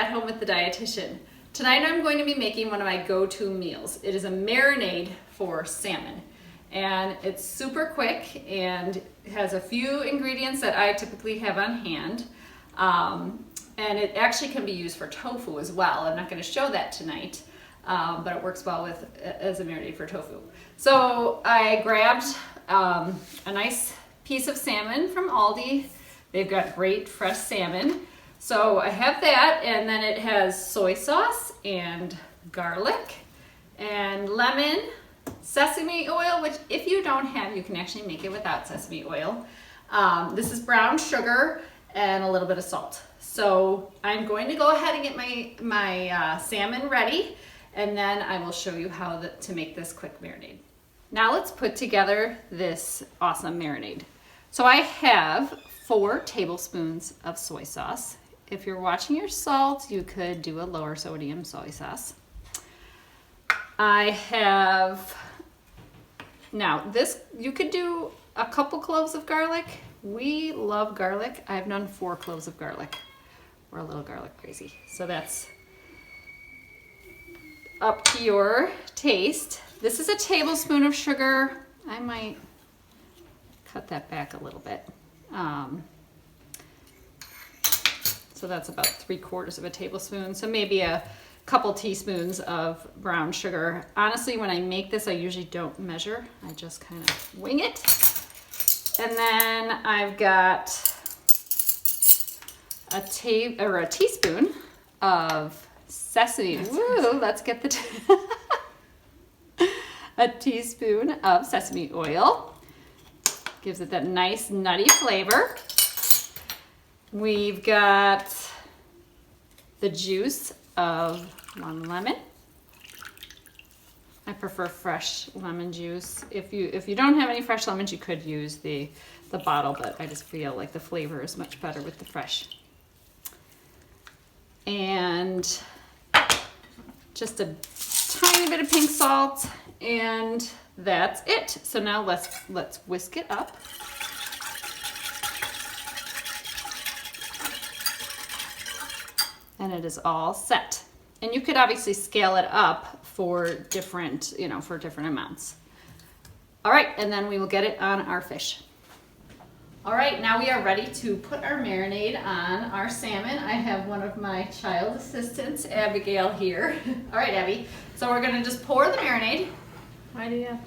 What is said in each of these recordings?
At Home with the Dietitian. Tonight I'm going to be making one of my go-to meals. It is a marinade for salmon. And it's super quick and has a few ingredients that I typically have on hand. And it actually can be used for tofu as well. I'm not going to show that tonight, but it works well as a marinade for tofu. So I grabbed a nice piece of salmon from Aldi. They've got great fresh salmon. So I have that, and then it has soy sauce and garlic and lemon, sesame oil, which if you don't have, you can actually make it without sesame oil. This is brown sugar and a little bit of salt. So I'm going to go ahead and get my salmon ready, and then I will show you how to make this quick marinade. Now let's put together this awesome marinade. So I have 4 tablespoons of soy sauce. If you're watching your salt, you could do a lower sodium soy sauce. I have, now this, you could do a couple cloves of garlic. We love garlic. I've done 4 cloves of garlic. We're a little garlic crazy. So that's up to your taste. This is a tablespoon of sugar. I might cut that back a little bit. So that's about 3/4 of a tablespoon. So maybe a couple teaspoons of brown sugar. Honestly, when I make this, I usually don't measure. I just kind of wing it. And then I've got a teaspoon of sesame. Woo, let's get a teaspoon of sesame oil. Gives it that nice nutty flavor. We've got the juice of 1 lemon. I prefer fresh lemon juice. If you don't have any fresh lemons, you could use the bottle, but I just feel like the flavor is much better with the fresh. And just a tiny bit of pink salt, and that's it. So now let's whisk it up. And it is all set. And you could obviously scale it up for different amounts. All right, and then we will get it on our fish. All right, now we are ready to put our marinade on our salmon. I have one of my child assistants, Abigail, here. All right, Abby. So we're gonna just pour the marinade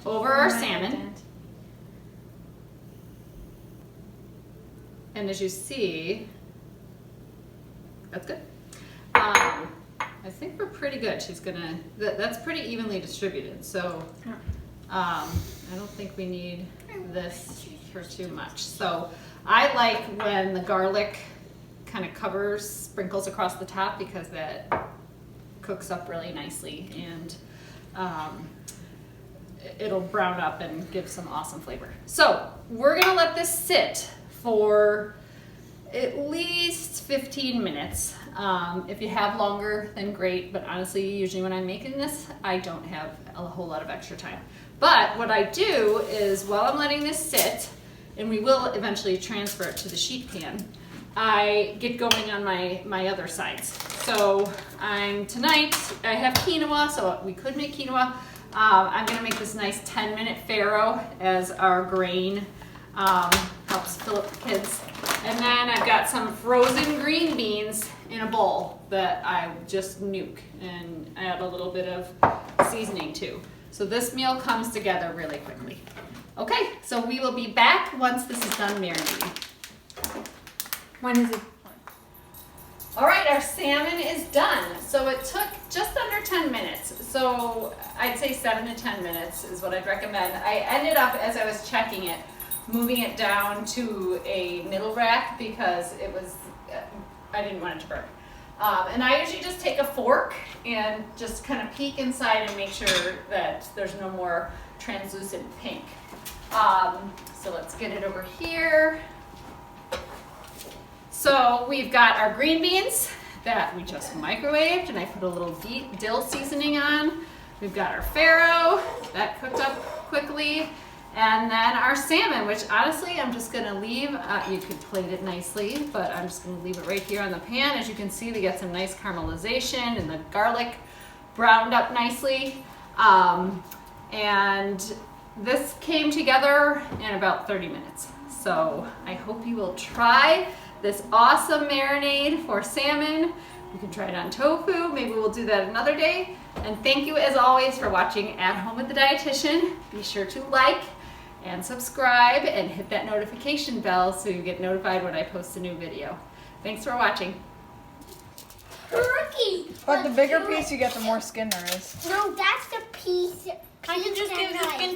over our salmon. And as you see, that's good. I think we're pretty good. That's pretty evenly distributed. So I don't think we need this for too much. So I like when the garlic kind of sprinkles across the top, because that cooks up really nicely, and it'll brown up and give some awesome flavor. So we're gonna let this sit for at least 15 minutes. If you have longer, then great, but honestly, usually when I'm making this, I don't have a whole lot of extra time. But what I do is, while I'm letting this sit, and we will eventually transfer it to the sheet pan, I get going on my other sides. So tonight, I have quinoa, so we could make quinoa. I'm gonna make this nice 10-minute farro as our grain. Helps fill up the kids. And then I've got some frozen green beans in a bowl that I just nuke and add a little bit of seasoning to. So this meal comes together really quickly. Okay, so we will be back once this is done marinating. When is it? All right, our salmon is done. So it took just under 10 minutes. So I'd say 7 to 10 minutes is what I'd recommend. I ended up, as I was checking it, moving it down to a middle rack because I didn't want it to burn. And I usually just take a fork and just kind of peek inside and make sure that there's no more translucent pink. So let's get it over here. So we've got our green beans that we just microwaved, and I put a little dill seasoning on. We've got our farro that cooked up quickly. And then our salmon, which honestly I'm just gonna leave, you could plate it nicely, but I'm just gonna leave it right here on the pan. As you can see, they get some nice caramelization and the garlic browned up nicely. And this came together in about 30 minutes. So I hope you will try this awesome marinade for salmon. You can try it on tofu. Maybe we'll do that another day. And thank you as always for watching At Home with the Dietitian. Be sure to like and subscribe and hit that notification bell so you get notified when I post a new video. Thanks for watching. But the bigger piece you get, the more skin there is. No, that's the piece. I can just give the skin